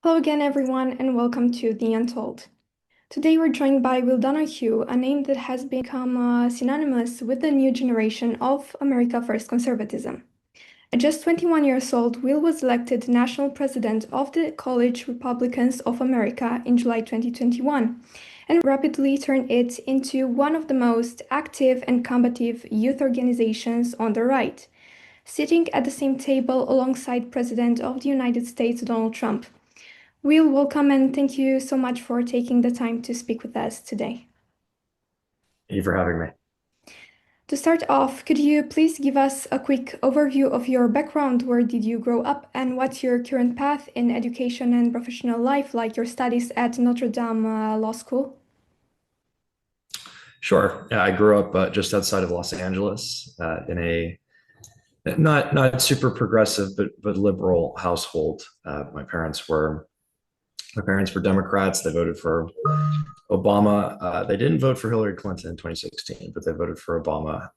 Hello again, everyone, and welcome to The Untold. Today we're joined by Will Donahue, a name that has become synonymous with the new generation of America First conservatism. At just 21 years old, Will was elected national president of the College Republicans of America in July 2021 and rapidly turned it into one of the most active and combative youth organizations on the right, sitting at the same table alongside President of the United States Donald Trump. Will, welcome and thank you so much for taking the time to speak with us today. Thank you for having me. To start off, could you please give us a quick overview of your background? Where did you grow up, and what's your current path in education and professional life, like your studies at Notre Dame Law School? Sure. Yeah, I grew up just outside of Los Angeles in a not super progressive but liberal household. My parents were Democrats. They voted for Obama. They didn't vote for Hillary Clinton in 2016, but they voted for Obama.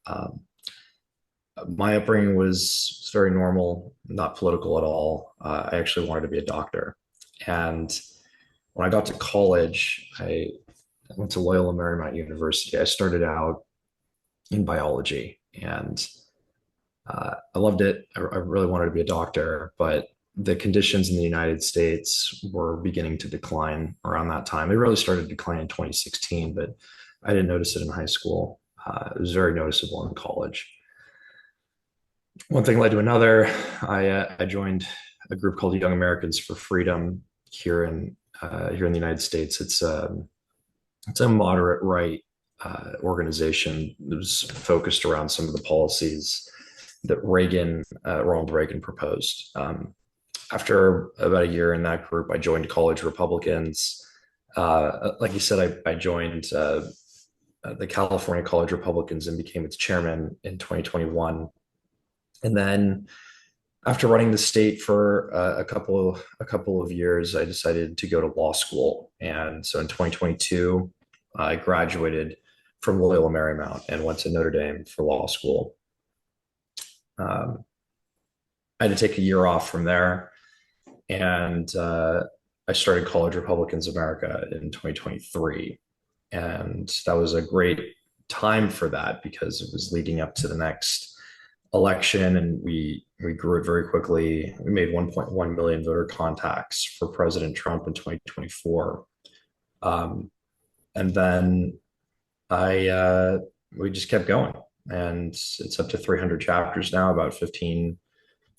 My upbringing was very normal, not political at all. I actually wanted to be a doctor, and when I got to college, I went to Loyola Marymount University. I started out in biology and I loved it. I really wanted to be a doctor, but the conditions in the United States were beginning to decline around that time. They really started to decline in 2016, but I didn't notice it in high school. It was very noticeable in college. One thing led to another. I joined a group called Young Americans for Freedom here in the United States. It's a moderate right organization that was focused around some of the policies that Ronald Reagan proposed. After about a year in that group, I joined College Republicans. Like you said, I joined the California College Republicans and became its chairman in 2021. And then after running the state for a couple of years, I decided to go to law school. And so in 2022, I graduated from Loyola Marymount and went to Notre Dame for law school. Um, I had to take a year off from there, and I started College Republicans America in 2023, and that was a great time for that because it was leading up to the next election, and we grew it very quickly. We made 1.1 million voter contacts for President Trump in 2024. And then I we just kept going, and it's up to 300 chapters now, about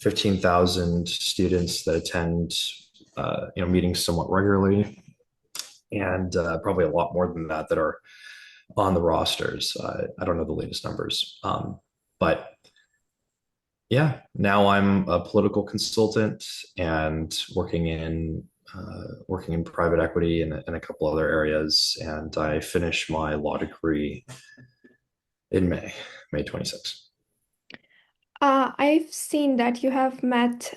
15,000 students that attend meetings somewhat regularly, and probably a lot more than that that are on the rosters. I don't know the latest numbers, but yeah, now I'm a political consultant and working in private equity and a couple other areas. And I finished my law degree in May 26th. I've seen that you have met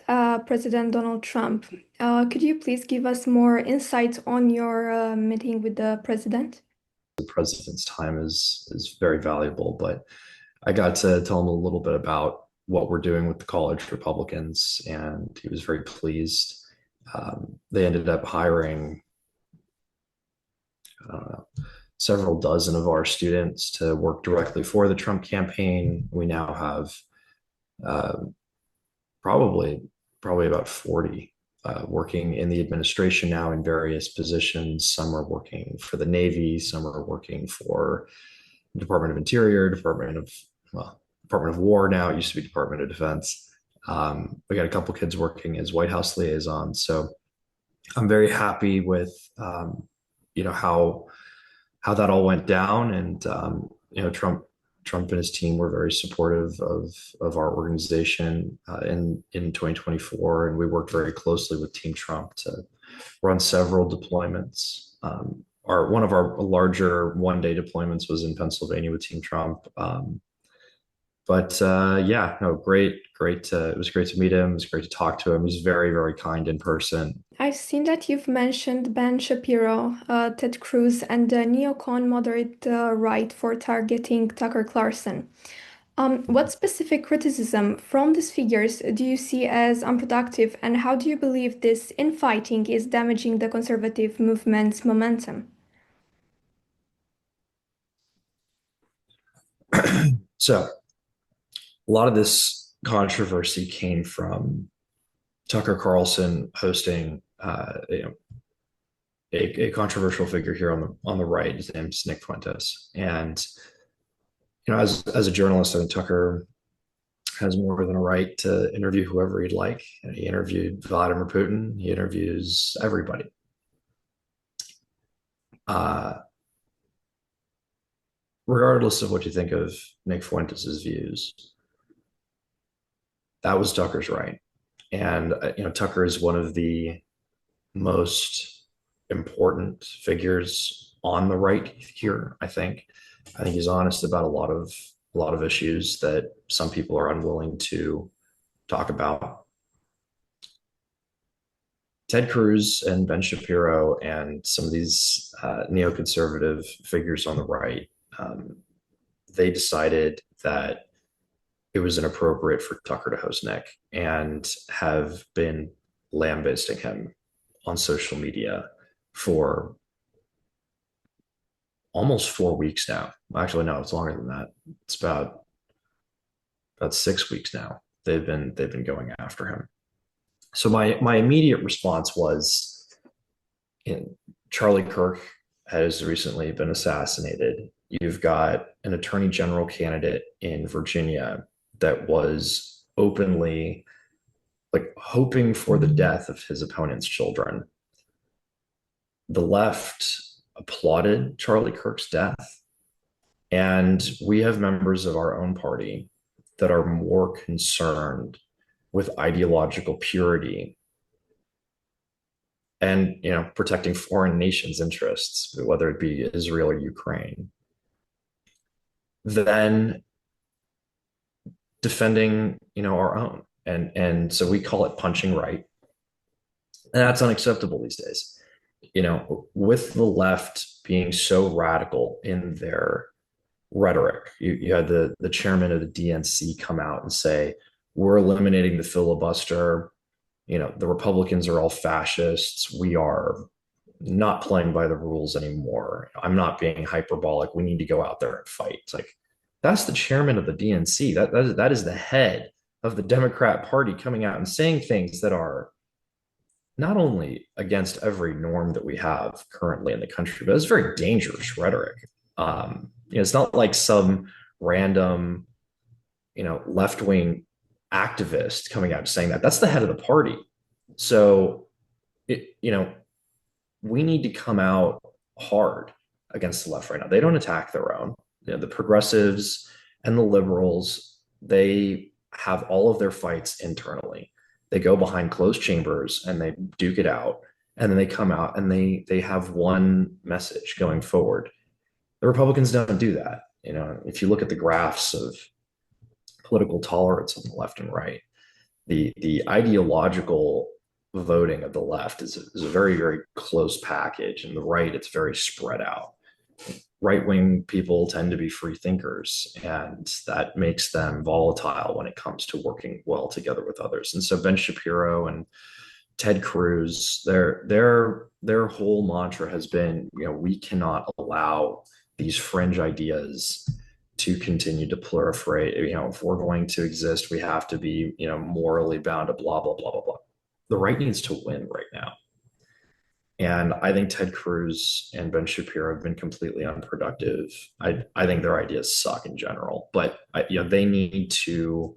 President Donald Trump. Could you please give us more insight on your meeting with the president? The president's time is very valuable, but I got to tell him a little bit about what we're doing with the college Republicans, and he was very pleased. They ended up hiring, I don't know, several dozen of our students to work directly for the Trump campaign. We now have uh, probably probably about 40 working in the administration now in various positions. Some are working for the Navy, some are working for the Department of Interior, Department of War now. It used to be Department of Defense. We got a couple kids working as White House liaisons. So I'm very happy with how that all went down, and Trump and his team were very supportive of our organization in 2024, and we worked very closely with Team Trump to run several deployments. Our One of our larger one-day deployments was in Pennsylvania with Team Trump. But yeah, no, great. It was great to meet him. It was great to talk to him. He's very, very kind in person. I've seen that you've mentioned Ben Shapiro, Ted Cruz, and the neocon moderate right for targeting Tucker Carlson. What specific criticism from these figures do you see as unproductive, and how do you believe this infighting is damaging the conservative movement's momentum? So a lot of this controversy came from Tucker Carlson hosting a controversial figure here on the right. His name's Nick Fuentes, and as a journalist, I think Tucker has more than a right to interview whoever he'd like. He interviewed Vladimir Putin. He interviews everybody. Regardless of what you think of Nick Fuentes' views, that was Tucker's right. And Tucker is one of the most important figures on the right here. I think he's honest about a lot of issues that some people are unwilling to talk about. Ted Cruz and Ben Shapiro and some of these neoconservative figures on the right, they decided that it was inappropriate for Tucker to host Nick and have been lambasting him on social media for almost 4 weeks now. Actually, no, it's longer than that. It's about 6 weeks now. They've been going after him. So my immediate response was, Charlie Kirk has recently been assassinated. You've got an attorney general candidate in Virginia that was openly like hoping for the death of his opponent's children. The left applauded Charlie Kirk's death. And we have members of our own party that are more concerned with ideological purity and protecting foreign nations' interests, whether it be Israel or Ukraine, than defending our own. And so we call it punching right. And that's unacceptable these days. With the left being so radical in their rhetoric, you had the chairman of the DNC come out and say, we're eliminating the filibuster. The Republicans are all fascists. We are not playing by the rules anymore. I'm not being hyperbolic. We need to go out there and fight. It's like, that's the chairman of the DNC. That is the head of the Democrat Party coming out and saying things that are not only against every norm that we have currently in the country, but it's very dangerous rhetoric. It's not like some random, left-wing activist coming out saying that. That's the head of the party. So, we need to come out hard against the left right now. They don't attack their own. The progressives and the liberals, they have all of their fights internally. They go behind closed chambers and they duke it out. And then they come out and they have one message going forward. The Republicans don't do that. If you look at the graphs of political tolerance on the left and right, the ideological voting of the left is a very, very close package. And the right, it's very spread out. Right-wing people tend to be free thinkers, and that makes them volatile when it comes to working well together with others. And so Ben Shapiro and Ted Cruz, their whole mantra has been, we cannot allow these fringe ideas to continue to proliferate. If we're going to exist, we have to be, morally bound to blah, blah, blah, blah, blah. The right needs to win right now. And I think Ted Cruz and Ben Shapiro have been completely unproductive. I think their ideas suck in general, but they need to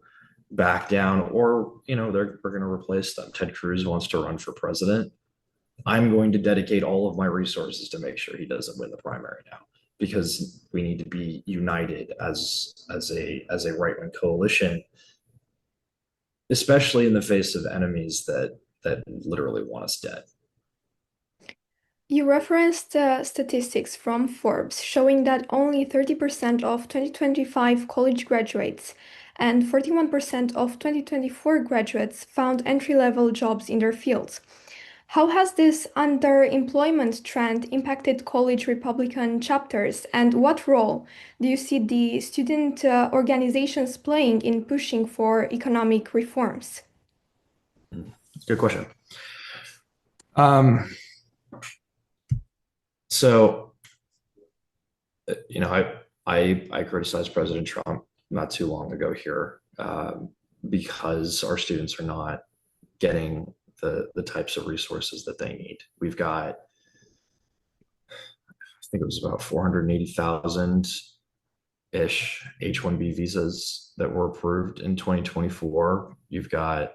back down, or we're going to replace them. Ted Cruz wants to run for president. I'm going to dedicate all of my resources to make sure he doesn't win the primary now, because we need to be united as a right-wing coalition, especially in the face of enemies that literally want us dead. You referenced statistics from Forbes showing that only 30% of 2025 college graduates and 41% of 2024 graduates found entry-level jobs in their fields. How has this underemployment trend impacted college Republican chapters, and what role do you see the student organizations playing in pushing for economic reforms? Good question. Um, so, I criticized President Trump not too long ago here because our students are not getting the types of resources that they need. We've got, I think it was about 480,000 ish H-1B visas that were approved in 2024. You've got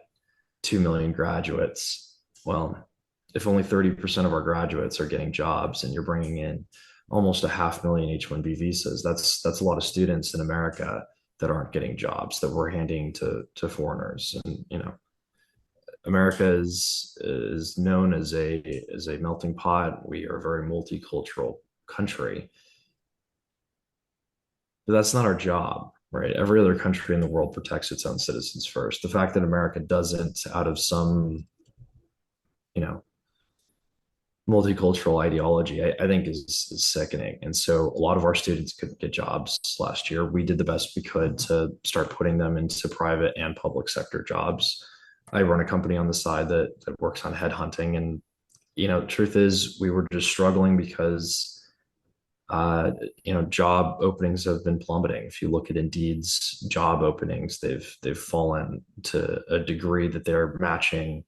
2 million graduates. Well, if only 30% of our graduates are getting jobs and you're bringing in almost 500,000 H-1B visas, that's a lot of students in America that aren't getting jobs that we're handing to foreigners. And America is known as a melting pot. We are a very multicultural country, but that's not our job, right? Every other country in the world protects its own citizens first. The fact that America doesn't, out of some, multicultural ideology, I think is sickening. And so a lot of our students couldn't get jobs last year. We did the best we could to start putting them into private and public sector jobs. I run a company on the side that works on headhunting. And, truth is we were just struggling because job openings have been plummeting. If you look at Indeed's job openings, they've fallen to a degree that they're matching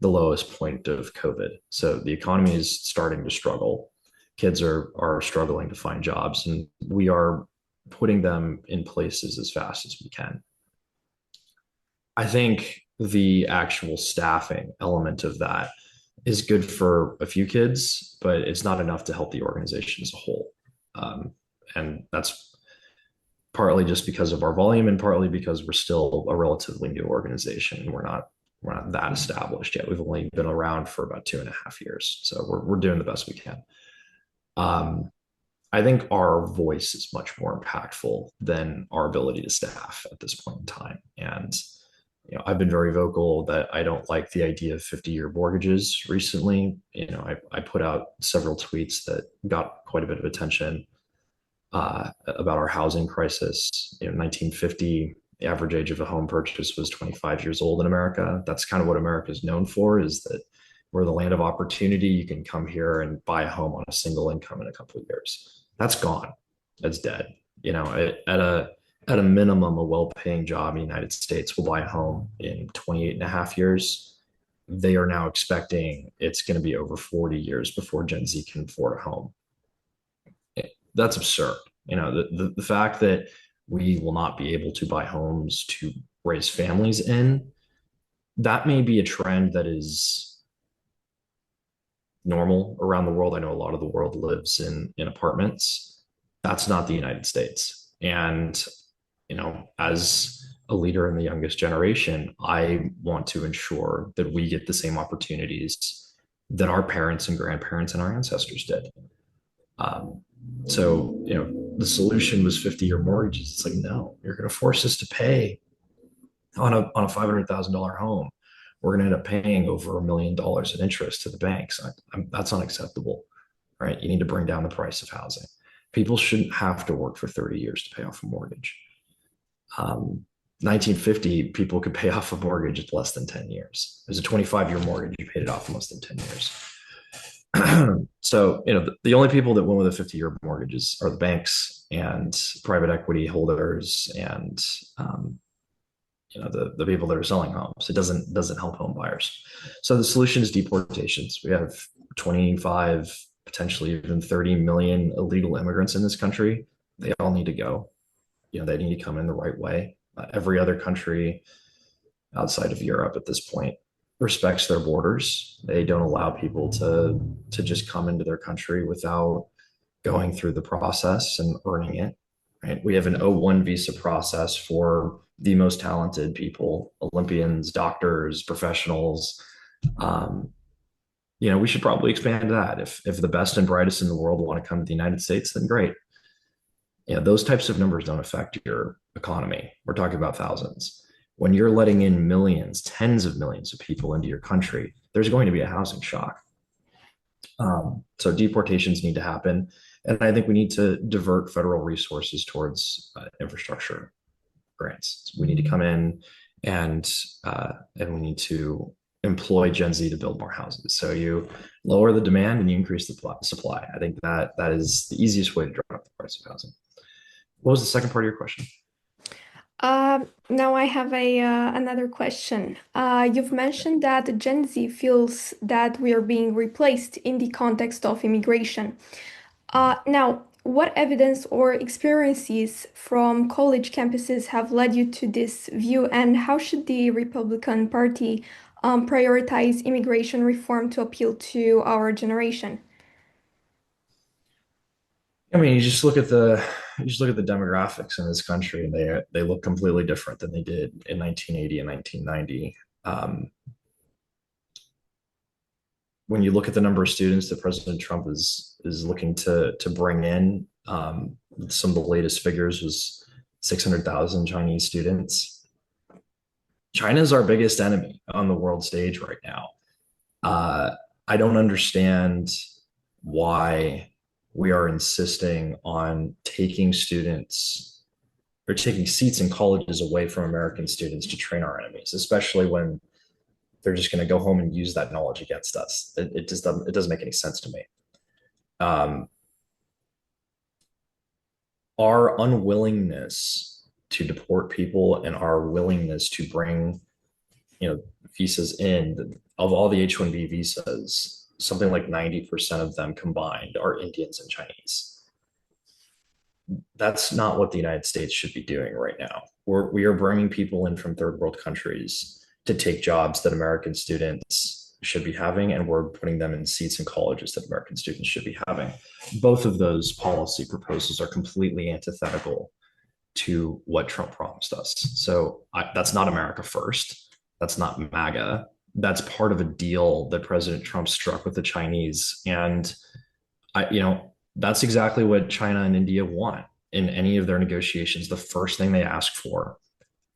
the lowest point of COVID. So the economy is starting to struggle. Kids are struggling to find jobs, and we are putting them in places as fast as we can. I think the actual staffing element of that is good for a few kids, but it's not enough to help the organization as a whole. And that's partly just because of our volume and partly because we're still a relatively new organization. We're not that established yet. We've only been around for about 2.5 years. So we're doing the best we can. I think our voice is much more impactful than our ability to staff at this point in time. And I've been very vocal that I don't like the idea of 50-year mortgages recently. I put out several tweets that got quite a bit of attention about our housing crisis. 1950, the average age of a home purchase was 25 years old in America. That's kind of what America is known for, is that we're the land of opportunity. You can come here and buy a home on a single income in a couple of years. That's gone. That's dead. At a minimum, a well-paying job in the United States will buy a home in 28 and a half years. They are now expecting it's going to be over 40 years before Gen Z can afford a home. That's absurd. The fact that we will not be able to buy homes to raise families in, that may be a trend that is normal around the world. I know a lot of the world lives in apartments. That's not the United States. And as a leader in the youngest generation, I want to ensure that we get the same opportunities that our parents and grandparents and our ancestors did. So the solution was 50-year mortgages. It's like, no, you're going to force us to pay on a $500,000 home. We're going to end up paying over $1 million in interest to the banks. That's unacceptable, right? You need to bring down the price of housing. People shouldn't have to work for 30 years to pay off a mortgage. 1950, people could pay off a mortgage in less than 10 years. There's a 25-year mortgage, you paid it off in less than 10 years. So, the only people that win with a 50-year mortgages are the banks and private equity holders and, the people that are selling homes. It doesn't help home buyers. So the solution is deportations. We have 25, potentially even 30 million illegal immigrants in this country. They all need to go. They need to come in the right way. Every other country outside of Europe at this point respects their borders. They don't allow people to just come into their country without going through the process and earning it. Right? We have an O1 visa process for the most talented people, Olympians, doctors, professionals. We should probably expand that. If the best and brightest in the world want to come to the United States, then great. Those types of numbers don't affect your economy. We're talking about thousands. When you're letting in millions, tens of millions of people into your country, there's going to be a housing shock. So deportations need to happen. And I think we need to divert federal resources towards infrastructure grants. We need to come in and we need to employ Gen Z to build more houses. So you lower the demand and you increase the supply. I think that is the easiest way to drop the price of housing. What was the second part of your question? Now I have another question. You've mentioned that Gen Z feels that we are being replaced in the context of immigration. Now, what evidence or experiences from college campuses have led you to this view, and how should the Republican Party prioritize immigration reform to appeal to our generation? I mean, you just look at the demographics in this country, and they look completely different than they did in 1980 and 1990. When you look at the number of students that President Trump is looking to bring in, some of the latest figures was 600,000 Chinese students. China is our biggest enemy on the world stage right now. I don't understand why we are insisting on taking students or taking seats in colleges away from American students to train our enemies, especially when they're just going to go home and use that knowledge against us. It just doesn't make any sense to me. Our unwillingness to deport people and our willingness to bring, visas in, of all the H-1B visas, something like 90% of them combined are Indians and Chinese. That's not what the United States should be doing right now. We are bringing people in from third world countries to take jobs that American students should be having, and we're putting them in seats in colleges that American students should be having. Both of those policy proposals are completely antithetical to what Trump promised us. So that's not America first. That's not MAGA. That's part of a deal that President Trump struck with the Chinese. And that's exactly what China and India want in any of their negotiations. The first thing they ask for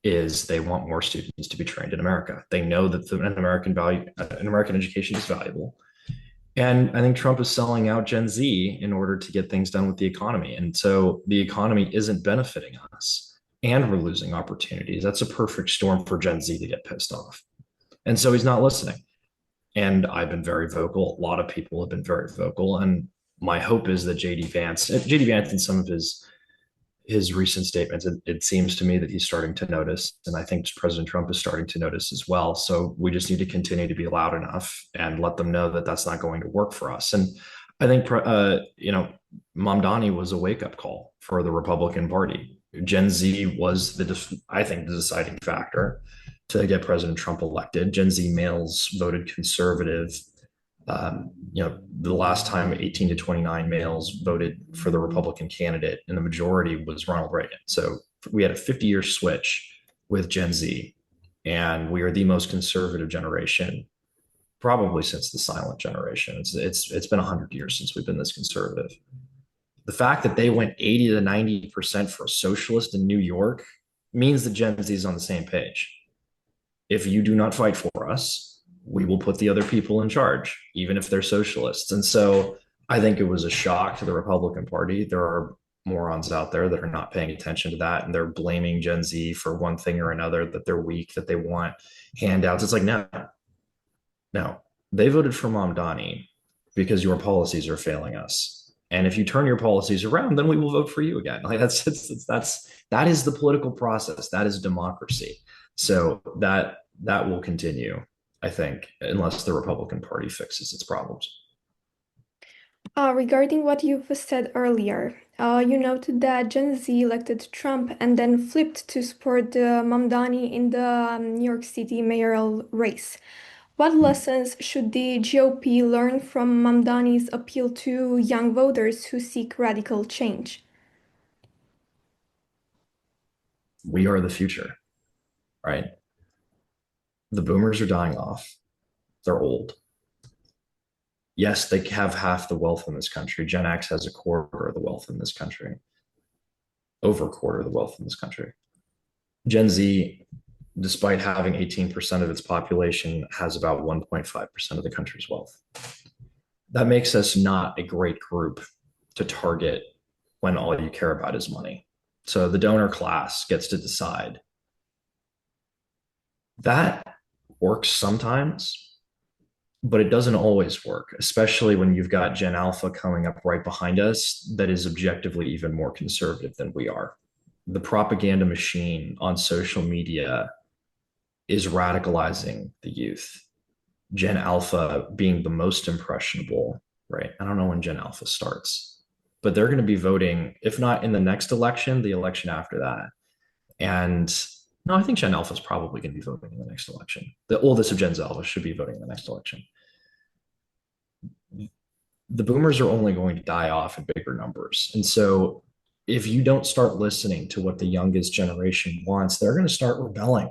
is they want more students to be trained in America. They know that an American education is valuable. And I think Trump is selling out Gen Z in order to get things done with the economy. And so the economy isn't benefiting us and we're losing opportunities. That's a perfect storm for Gen Z to get pissed off. And so he's not listening. And I've been very vocal. A lot of people have been very vocal. And my hope is that JD Vance in some of his recent statements, it seems to me that he's starting to notice. And I think President Trump is starting to notice as well. So we just need to continue to be loud enough and let them know that that's not going to work for us. And I think, Mamdani was a wake-up call for the Republican Party. Gen Z was I think, the deciding factor to get President Trump elected. Gen Z males voted conservative. The last time 18 to 29 males voted for the Republican candidate, and the majority was Ronald Reagan. So we had a 50-year switch with Gen Z, and we are the most conservative generation probably since the silent generation. It's been 100 years since we've been this conservative. The fact that they went 80 to 90% for a socialist in New York means that Gen Z is on the same page. If you do not fight for us, we will put the other people in charge, even if they're socialists. And so I think it was a shock to the Republican Party. There are morons out there that are not paying attention to that, and they're blaming Gen Z for one thing or another, that they're weak, that they want handouts. It's like, no, they voted for Mamdani because your policies are failing us. And if you turn your policies around, then we will vote for you again. Like that is the political process. That is democracy. So that will continue, I think, unless the Republican Party fixes its problems. Regarding what you've said earlier, you noted that Gen Z elected Trump and then flipped to support Mamdani in the New York City mayoral race. What lessons should the GOP learn from Mamdani's appeal to young voters who seek radical change? We are the future, right? The boomers are dying off. They're old. Yes, they have half the wealth in this country. Gen X has a quarter of the wealth in this country, over a quarter of the wealth in this country. Gen Z despite having 18% of its population, has about 1.5% of the country's wealth. That makes us not a great group to target when all you care about is money. So the donor class gets to decide. That works sometimes, but it doesn't always work, especially when you've got Gen Alpha coming up right behind us that is objectively even more conservative than we are. The propaganda machine on social media is radicalizing the youth. Gen Alpha being the most impressionable, right? I don't know when Gen Alpha starts, but they're going to be voting, if not in the next election, the election after that. And no, I think Gen Alpha is probably going to be voting in the next election. The oldest of Gen Alpha should be voting in the next election. The boomers are only going to die off in bigger numbers. And so if you don't start listening to what the youngest generation wants, they're going to start rebelling.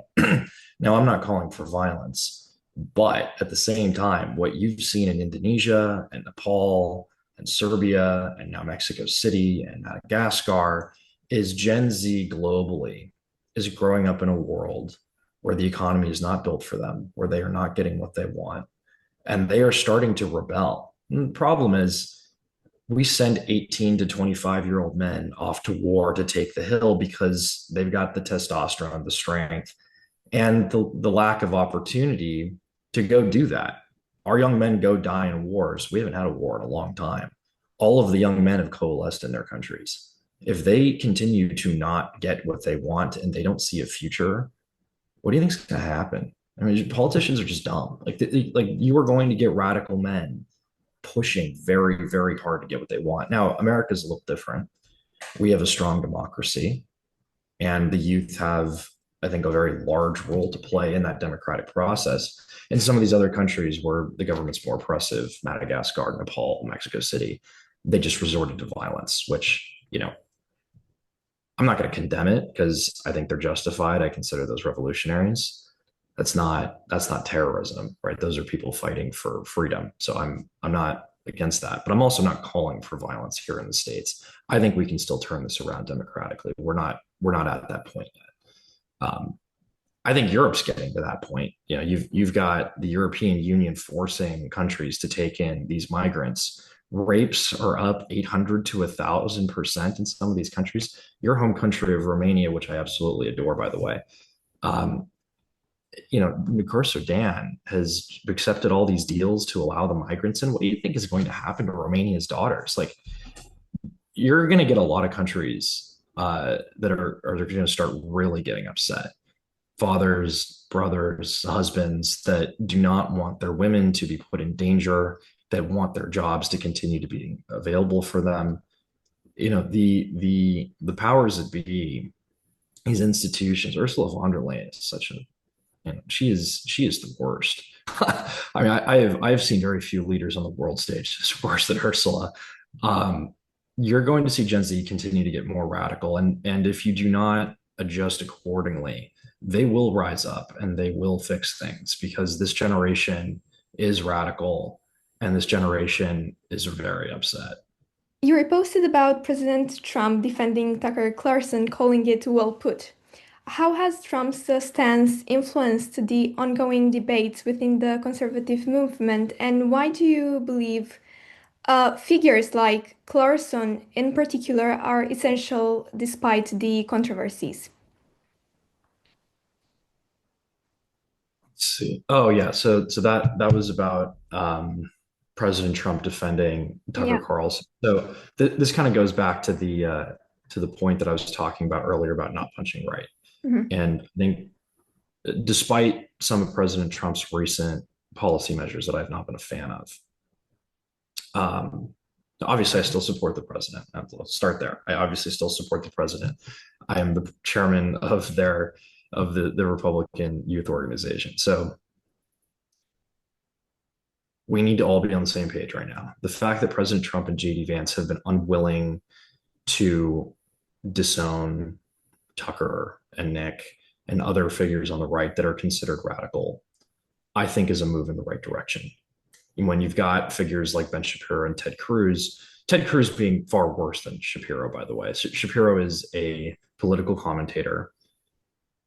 Now, I'm not calling for violence, but at the same time, what you've seen in Indonesia and Nepal and Serbia and now Mexico City and Madagascar is Gen Z globally is growing up in a world where the economy is not built for them, where they are not getting what they want, and they are starting to rebel. And the problem is we send 18 to 25-year-old men off to war to take the hill because they've got the testosterone, the strength, and the lack of opportunity to go do that. Our young men go die in wars. We haven't had a war in a long time. All of the young men have coalesced in their countries. If they continue to not get what they want and they don't see a future, what do you think is going to happen? I mean, politicians are just dumb. Like you are going to get radical men pushing very, very hard to get what they want. Now, America's a little different. We have a strong democracy, and the youth have, I think, a very large role to play in that democratic process. In some of these other countries where the government's more oppressive, Madagascar, Nepal, Mexico City, they just resorted to violence, which, I'm not going to condemn it because I think they're justified. I consider those revolutionaries. That's not terrorism, right? Those are people fighting for freedom. So I'm not against that, but I'm also not calling for violence here in the States. I think we can still turn this around democratically. We're not at that point yet. I think Europe's getting to that point. You've got the European Union forcing countries to take in these migrants. Rapes are up 800 to 1,000% in some of these countries. Your home country of Romania, which I absolutely adore, by the way, Nukur Sudan has accepted all these deals to allow the migrants in. What do you think is going to happen to Romania's daughters? Like, you're going to get a lot of countries that are going to start really getting upset. Fathers, brothers, husbands that do not want their women to be put in danger, that want their jobs to continue to be available for them. The powers that be, these institutions. Ursula von der Leyen is such a, she is the worst. I mean, I have seen very few leaders on the world stage that's worse than Ursula. You're going to see Gen Z continue to get more radical, and if you do not adjust accordingly, they will rise up and they will fix things, because this generation is radical and this generation is very upset. You reposted about President Trump defending Tucker Carlson, calling it well put. How has Trump's stance influenced the ongoing debates within the conservative movement, and why do you believe figures like Carlson in particular are essential despite the controversies? Let's see. Oh yeah, so that was about President Trump defending Tucker Carlson. So this kind of goes back to the point that I was talking about earlier about not punching right. Mm-hmm. And I think despite some of President Trump's recent policy measures that I've not been a fan of, obviously I still support the president. Let's start there. I obviously still support the president. I am the chairman of the Republican youth organization. So we need to all be on the same page right now. The fact that President Trump and JD Vance have been unwilling to disown Tucker and Nick and other figures on the right that are considered radical, I think is a move in the right direction. And when you've got figures like Ben Shapiro and Ted Cruz being far worse than Shapiro, by the way. So Shapiro is a political commentator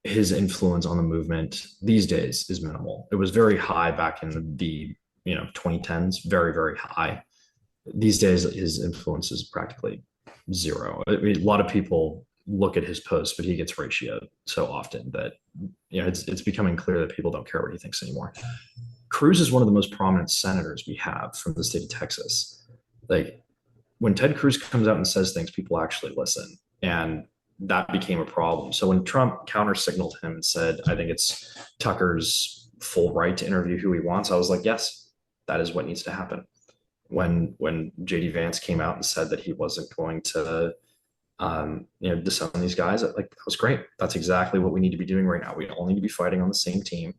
his influence on the movement these days is minimal. It was very high back in the 2010s, very, very high. These days, his influence is practically zero. I mean, a lot of people look at his posts, but he gets ratioed so often that it's becoming clear that people don't care what he thinks anymore. Cruz is one of the most prominent senators we have from the state of Texas. Like, when Ted Cruz comes out and says things, people actually listen. And that became a problem. So when Trump counter signaled him and said, I think it's Tucker's full right to interview who he wants, I was like, yes, that is what needs to happen. When JD Vance came out and said that he wasn't going to disown these guys, like, that was great. That's exactly what we need to be doing right now. We all need to be fighting on the same team.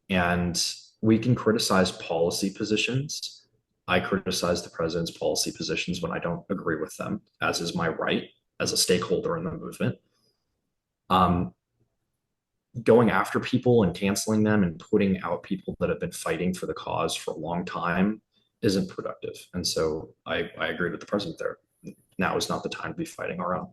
And we can criticize policy positions. I criticize the president's policy positions when I don't agree with them, as is my right as a stakeholder in the movement. Going after people and canceling them and putting out people that have been fighting for the cause for a long time isn't productive. And so I agree with the president there. Now is not the time to be fighting our own.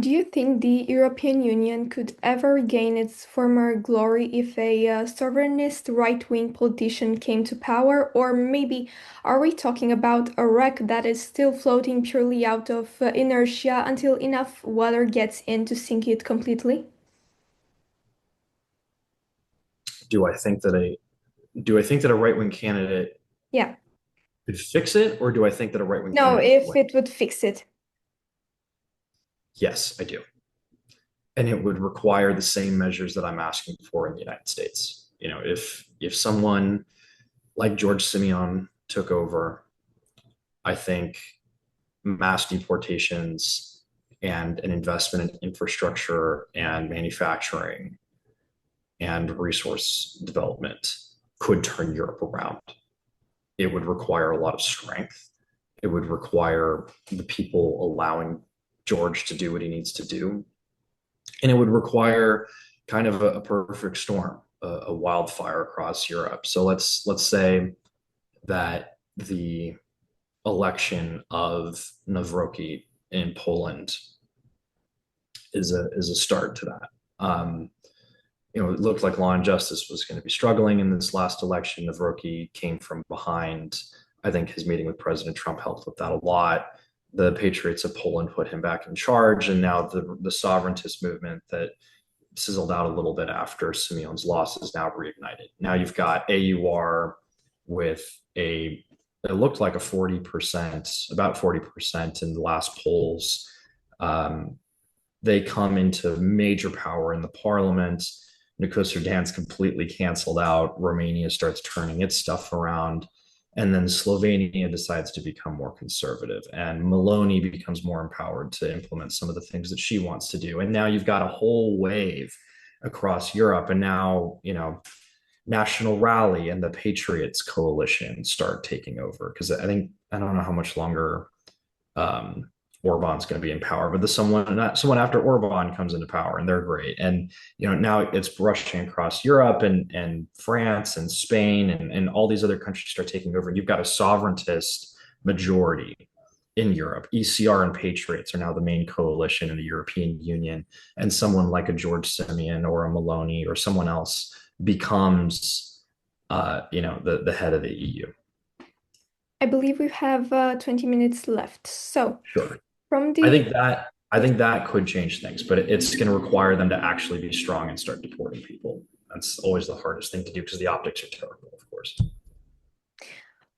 Do you think the European Union could ever regain its former glory if a sovereignist right-wing politician came to power? Or maybe are we talking about a wreck that is still floating purely out of inertia until enough water gets in to sink it completely? Do I think that a right-wing candidate Yeah. could fix it, or do I think that a right-wing No, candidate if it would fix it. Yes, I do. And it would require the same measures that I'm asking for in the United States. If someone like George Simeon took over, I think mass deportations and an investment in infrastructure and manufacturing and resource development could turn Europe around. It would require a lot of strength. It would require the people allowing George to do what he needs to do. And it would require kind of a perfect storm, a wildfire across Europe. So let's say that the election of Nawrocki in Poland is a start to that. It looked like Law and Justice was going to be struggling in this last election. Nawrocki came from behind. I think his meeting with President Trump helped with that a lot. The Patriots of Poland put him back in charge, and now the sovereigntist movement that sizzled out a little bit after Simeon's loss is now reignited. Now you've got AUR with it looked like a 40%, about 40% in the last polls. They come into major power in the parliament. Sudan's completely canceled out. Romania starts turning its stuff around. And then Slovenia decides to become more conservative, and Meloni becomes more empowered to implement some of the things that she wants to do. And now you've got a whole wave across Europe. And now, National Rally and the Patriots coalition start taking over. Because I don't know how much longer Orban's going to be in power, but someone after Orban comes into power, and they're great. And now it's rushing across Europe, and France and Spain and all these other countries start taking over. And you've got a sovereigntist majority in Europe. ECR and Patriots are now the main coalition in the European Union, and someone like a George Simeon or a Meloni or someone else becomes the head of the EU. I believe we have 20 minutes left. So Sure. from the I think that could change things, but it's going to require them to actually be strong and start deporting people. That's always the hardest thing to do because the optics are terrible, of course.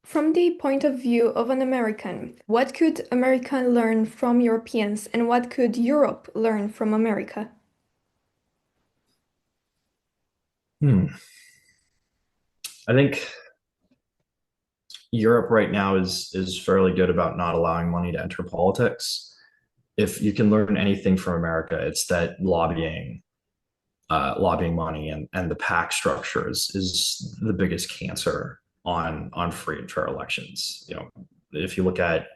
From the point of view of an American, what could America learn from Europeans, and what could Europe learn from America? I think Europe right now is fairly good about not allowing money to enter politics. If you can learn anything from America, it's that lobbying money and the PAC structure is the biggest cancer on free and fair elections. If you look at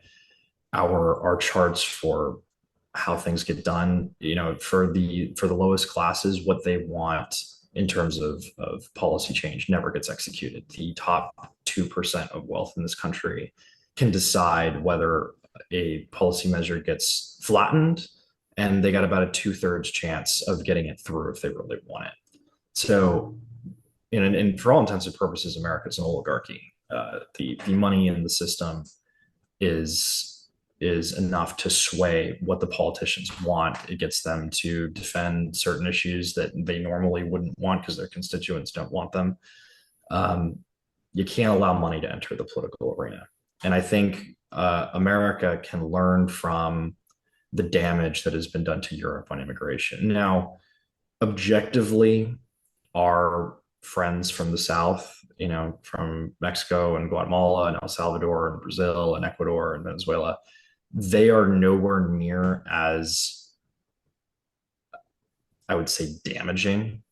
our charts for how things get done, for the lowest classes, what they want in terms of policy change never gets executed. The top 2% of wealth in this country can decide whether a policy measure gets flattened and they got about a 2/3 chance of getting it through if they really want it. So, and for all intents and purposes, America is an oligarchy. The money in the system is enough to sway what the politicians want. It gets them to defend certain issues that they normally wouldn't want because their constituents don't want them. You can't allow money to enter the political arena. And I think America can learn from the damage that has been done to Europe on immigration. Now, objectively, our friends from the South, from Mexico and Guatemala and El Salvador and Brazil and Ecuador and Venezuela, they are nowhere near as, I would say, damaging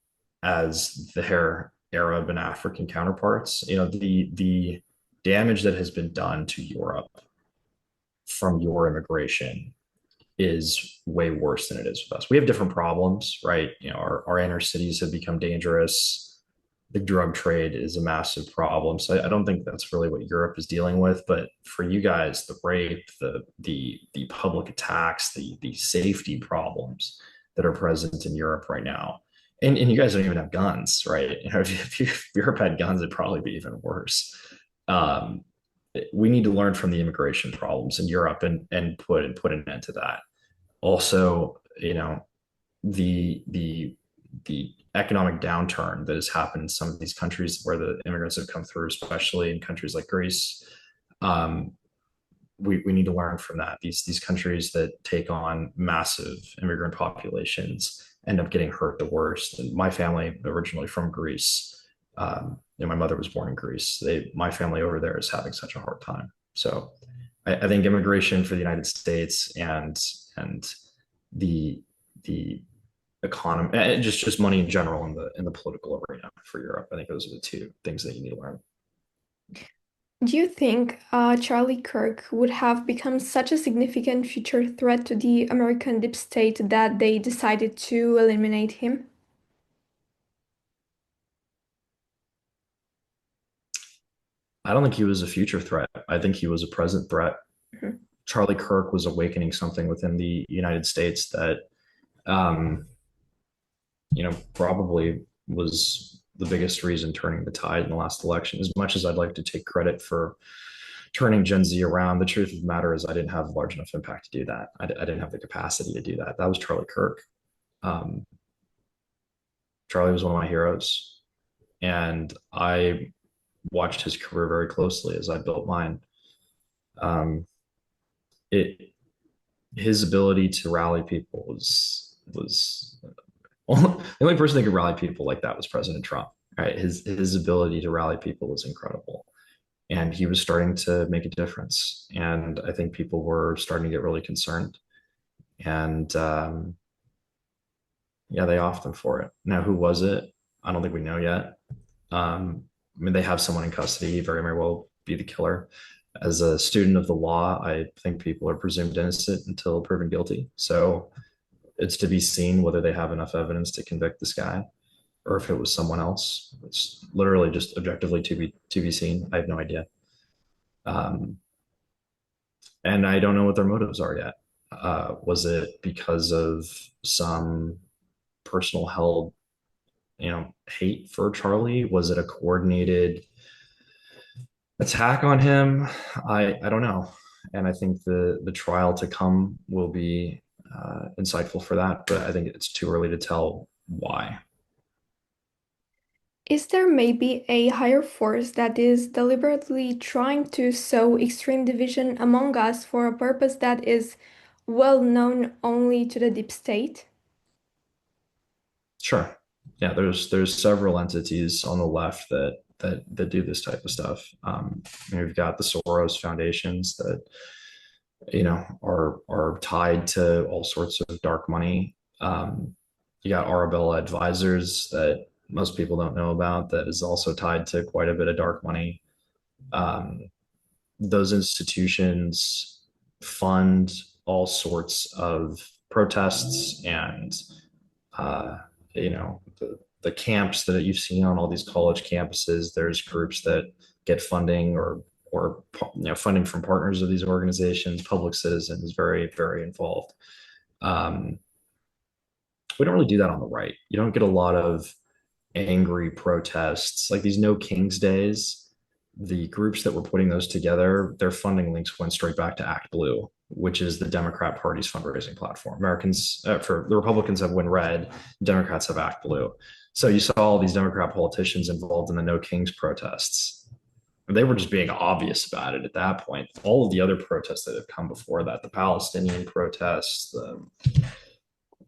as their Arab and African counterparts. The damage that has been done to Europe from your immigration is way worse than it is with us. We have different problems, right? Our inner cities have become dangerous. The drug trade is a massive problem. So I don't think that's really what Europe is dealing with. But for you guys, the rape, the public attacks, the safety problems that are present in Europe right now, and you guys don't even have guns, right? If Europe had guns, it'd probably be even worse. We need to learn from the immigration problems in Europe and put an end to that. Also, the economic downturn that has happened in some of these countries where the immigrants have come through, especially in countries like Greece. We need to learn from that. These countries that take on massive immigrant populations end up getting hurt the worst. And my family, originally from Greece, my mother was born in Greece. My family over there is having such a hard time. So I think immigration for the United States and the economy, just money in general in the political arena for Europe, I think those are the two things that you need to learn. Do you think Charlie Kirk would have become such a significant future threat to the American deep state that they decided to eliminate him? I don't think he was a future threat. I think he was a present threat. Mm-hmm. Charlie Kirk was awakening something within the United States that, probably was the biggest reason turning the tide in the last election. As much as I'd like to take credit for turning Gen Z around, the truth of the matter is I didn't have large enough impact to do that. I didn't have the capacity to do that. That was Charlie Kirk. Charlie was one of my heroes, and I watched his career very closely as I built mine. His ability to rally people was the only person that could rally people like that was President Trump. Right, his ability to rally people was incredible, and he was starting to make a difference. And I think people were starting to get really concerned, and they offed him for it. Now, who was it? I don't think we know yet. They have someone in custody. He very, very well be the killer. As a student of the law, I think people are presumed innocent until proven guilty. So it's to be seen whether they have enough evidence to convict this guy, or if it was someone else. It's literally just objectively to be seen. I have no idea. And I don't know what their motives are yet. Was it because of some personal held, hate for Charlie? Was it a coordinated attack on him? I don't know. And I think the trial to come will be insightful for that, but I think it's too early to tell why. Is there maybe a higher force that is deliberately trying to sow extreme division among us for a purpose that is well known only to the deep state? Sure. Yeah, there's several entities on the left that do this type of stuff. You've got the Soros foundations that are tied to all sorts of dark money. You got Arabella Advisors that most people don't know about, that is also tied to quite a bit of dark money. Those institutions fund all sorts of protests and the camps that you've seen on all these college campuses. There's groups that get funding or funding from partners of these organizations. Public Citizen is very, very involved. Um, we don't really do that on the right. You don't get a lot of angry protests like these No Kings days. The groups that were putting those together, their funding links went straight back to Act Blue, which is the Democrat Party's fundraising platform. For the Republicans have Win Red, Democrats have Act Blue. So you saw all these Democrat politicians involved in the No Kings protests. They were just being obvious about it at that point. All of the other protests that have come before that, the Palestinian protests, the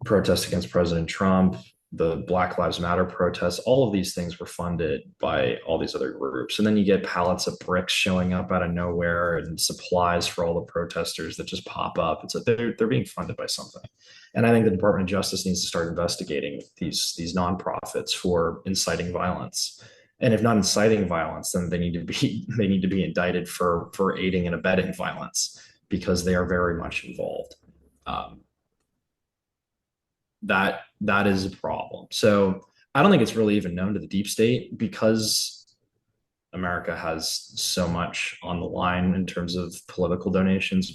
protests against President Trump, the Black Lives Matter protests, all of these things were funded by all these other groups. And then you get pallets of bricks showing up out of nowhere and supplies for all the protesters that just pop up. It's like they're being funded by something. And I think the Department of Justice needs to start investigating these nonprofits for inciting violence. And if not inciting violence, then they need to be indicted for aiding and abetting violence because they are very much involved. Um, that is a problem. So I don't think it's really even known to the deep state because America has so much on the line in terms of political donations.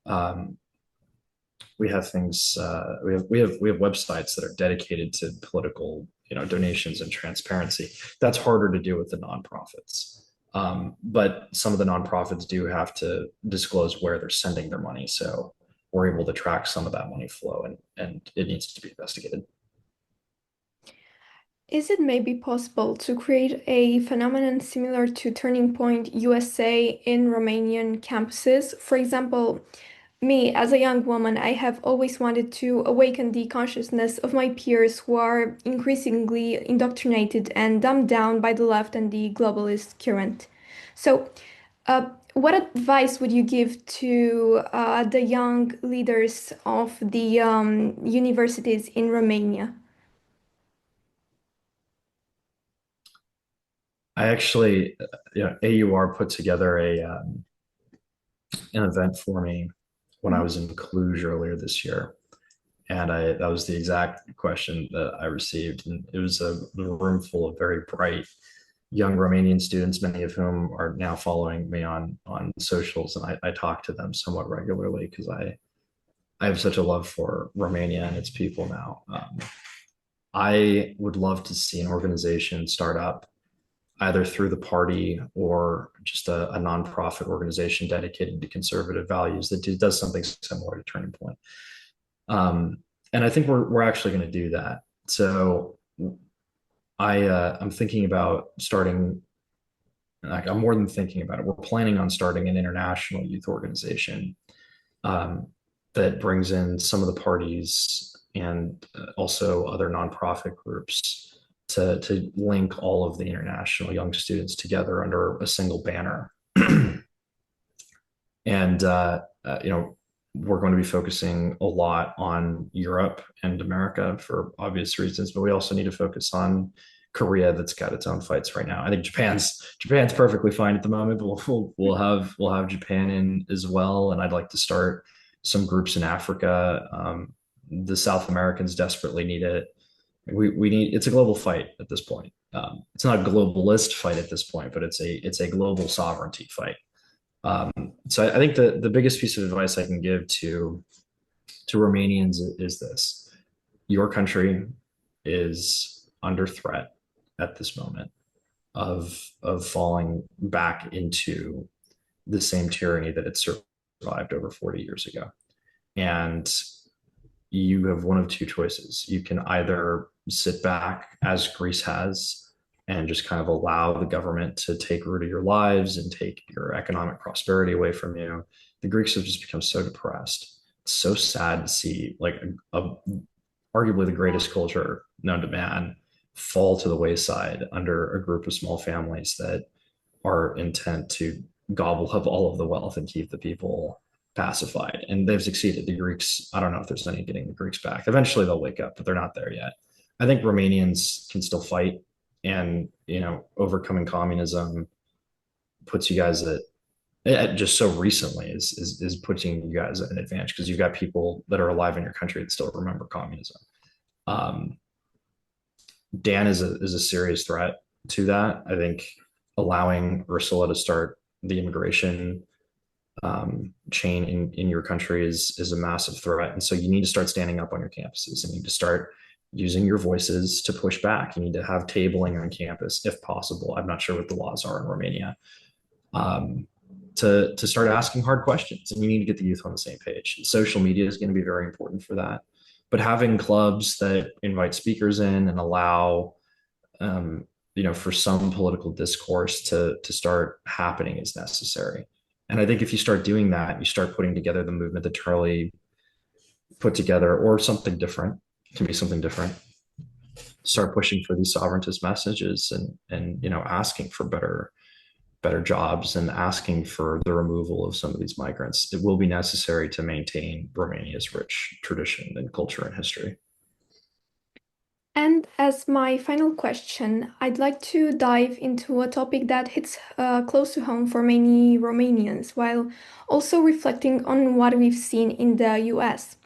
Um, we have things we have websites that are dedicated to political donations and transparency. That's harder to do with the nonprofits. But some of the nonprofits do have to disclose where they're sending their money. So we're able to track some of that money flow and it needs to be investigated. Is it maybe possible to create a phenomenon similar to Turning Point USA in Romanian campuses? For example, me, as a young woman, I have always wanted to awaken the consciousness of my peers who are increasingly indoctrinated and dumbed down by the left and the globalist current. So, what advice would you give to the young leaders of the universities in Romania? I actually, AUR put together an event for me when I was in Cluj earlier this year. And that was the exact question that I received. And it was a room full of very bright young Romanian students, many of whom are now following me on socials. And I talk to them somewhat regularly because I have such a love for Romania and its people now. I would love to see an organization start up either through the party or just a nonprofit organization dedicated to conservative values that does something similar to Turning Point. And I think we're actually going to do that. So I'm thinking about starting. Like, I'm more than thinking about it. We're planning on starting an international youth organization um, that brings in some of the parties and also other nonprofit groups to link all of the international young students together under a single banner. And we're going to be focusing a lot on Europe and America for obvious reasons, but we also need to focus on Korea that's got its own fights right now. I think Japan's perfectly fine at the moment, but we'll have Japan in as well. And I'd like to start some groups in Africa. The South Americans desperately need it. We need it's a global fight at this point. It's not a globalist fight at this point, but it's a global sovereignty fight. Um, so I think the biggest piece of advice I can give to Romanians is this: your country is under threat at this moment of falling back into the same tyranny that it survived over 40 years ago. And you have one of two choices. You can either sit back as Greece has and just kind of allow the government to take root of your lives and take your economic prosperity away from you. The Greeks have just become so depressed. It's so sad to see like arguably the greatest culture known to man fall to the wayside under a group of small families that are intent to gobble up all of the wealth and keep the people pacified. And they've succeeded. The Greeks, I don't know if there's any getting the Greeks back. Eventually they'll wake up, but they're not there yet. I think Romanians can still fight, and overcoming communism puts you guys at just so recently is putting you guys at an advantage because you've got people that are alive in your country that still remember communism. Um, Dan is a serious threat to that. I think allowing Ursula to start the immigration chain in your country is a massive threat. And so you need to start standing up on your campuses, and you need to start using your voices to push back. You need to have tabling on campus if possible. I'm not sure what the laws are in Romania. To start asking hard questions, and you need to get the youth on the same page. Social media is going to be very important for that, but having clubs that invite speakers in and allow for some political discourse to start happening is necessary. And I think if you start doing that, you start putting together the movement that Charlie put together, or something different. It can be something different. Start pushing for these sovereigntist messages, and asking for better jobs, and asking for the removal of some of these migrants. It will be necessary to maintain Romania's rich tradition and culture and history. And as my final question, I'd like to dive into a topic that hits close to home for many Romanians, while also reflecting on what we've seen in the US.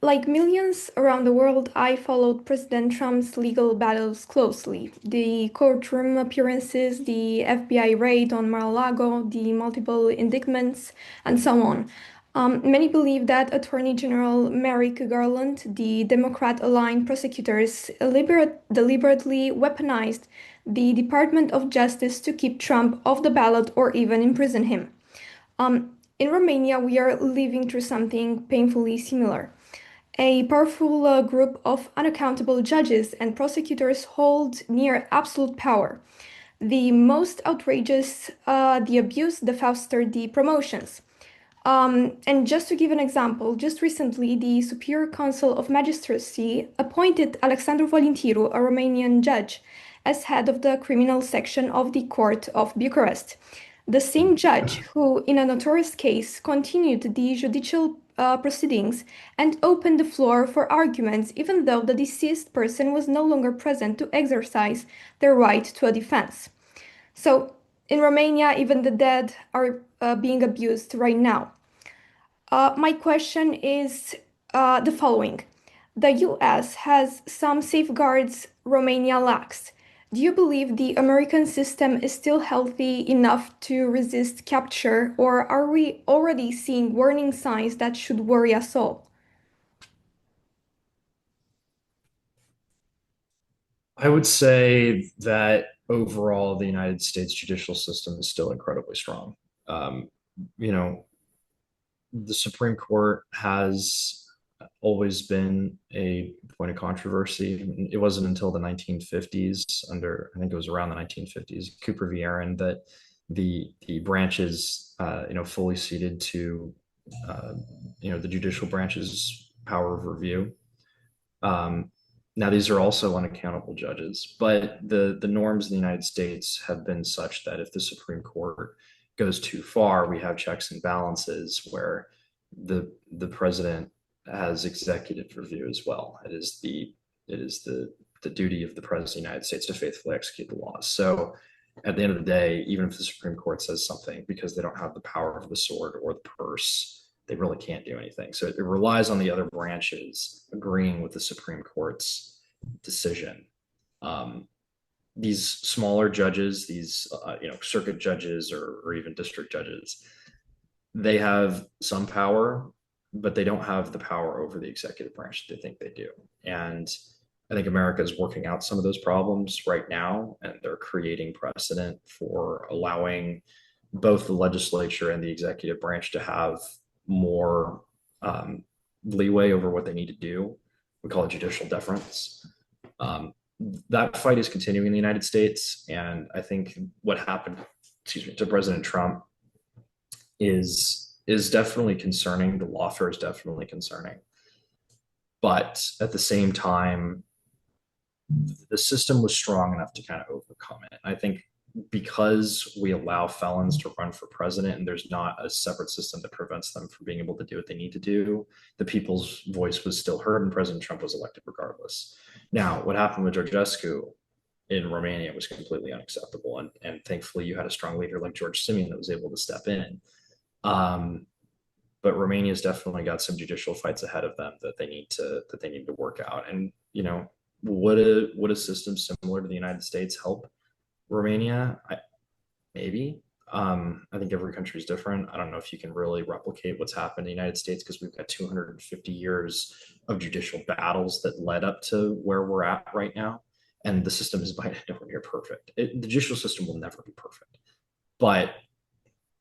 Like millions around the world, I followed President Trump's legal battles closely. The courtroom appearances, the FBI raid on Mar-a-Lago, the multiple indictments, and so on. Many believe that Attorney General Merrick Garland, the Democrat-aligned prosecutors, deliberately weaponized the Department of Justice to keep Trump off the ballot or even imprison him. In Romania, we are living through something painfully similar. A powerful group of unaccountable judges and prosecutors hold near absolute power. The most outrageous the abuse, the faster the promotions. And just to give an example, just recently, the Superior Council of Magistracy appointed Alexandru Volintiru, a Romanian judge, as head of the criminal section of the Court of Bucharest. The same judge who, in a notorious case, continued the judicial proceedings and opened the floor for arguments, even though the deceased person was no longer present to exercise their right to a defense. So, in Romania, even the dead are being abused right now. My question is the following. The US has some safeguards Romania lacks. Do you believe the American system is still healthy enough to resist capture, or are we already seeing warning signs that should worry us all? I would say that overall, the United States judicial system is still incredibly strong. Um, you know, the Supreme Court has always been a point of controversy. It wasn't until the 1950s, I think it was around the 1950s, Cooper v. Aaron, that the branches, fully ceded to, the judicial branch's power of review. Um, Now, these are also unaccountable judges, but the norms in the United States have been such that if the Supreme Court goes too far, we have checks and balances where the president has executive review as well. It is the duty of the president of the United States to faithfully execute the laws. So at the end of the day, even if the Supreme Court says something, because they don't have the power of the sword or the purse, they really can't do anything. So it relies on the other branches agreeing with the Supreme Court's decision. Um, these smaller judges, these circuit judges or even district judges, they have some power, but they don't have the power over the executive branch that they think they do. And I think America is working out some of those problems right now, and they're creating precedent for allowing both the legislature and the executive branch to have more leeway over what they need to do. We call it judicial deference. Um, that fight is continuing in the United States, and I think what happened, to President Trump is definitely concerning. The lawfare is definitely concerning, but at the same time, the system was strong enough to kind of overcome it. I think because we allow felons to run for president and there's not a separate system that prevents them from being able to do what they need to do, the people's voice was still heard and President Trump was elected regardless. Now, what happened with Georgescu in Romania was completely unacceptable. And thankfully, you had a strong leader like George Simeon that was able to step in. But Romania's definitely got some judicial fights ahead of them that they need to work out. And would a system similar to the United States help Romania? Maybe. I think every country is different. I don't know if you can really replicate what's happened in the United States because we've got 250 years of judicial battles that led up to where we're at right now. And the system is by nowhere near perfect. The judicial system will never be perfect, but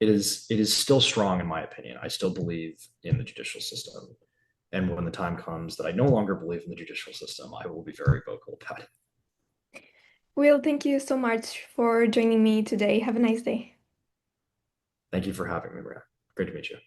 it is still strong in my opinion. I still believe in the judicial system. And when the time comes that I no longer believe in the judicial system, I will be very vocal about it. Will, thank you so much for joining me today. Have a nice day. Thank you for having me, Maria. Great to meet you.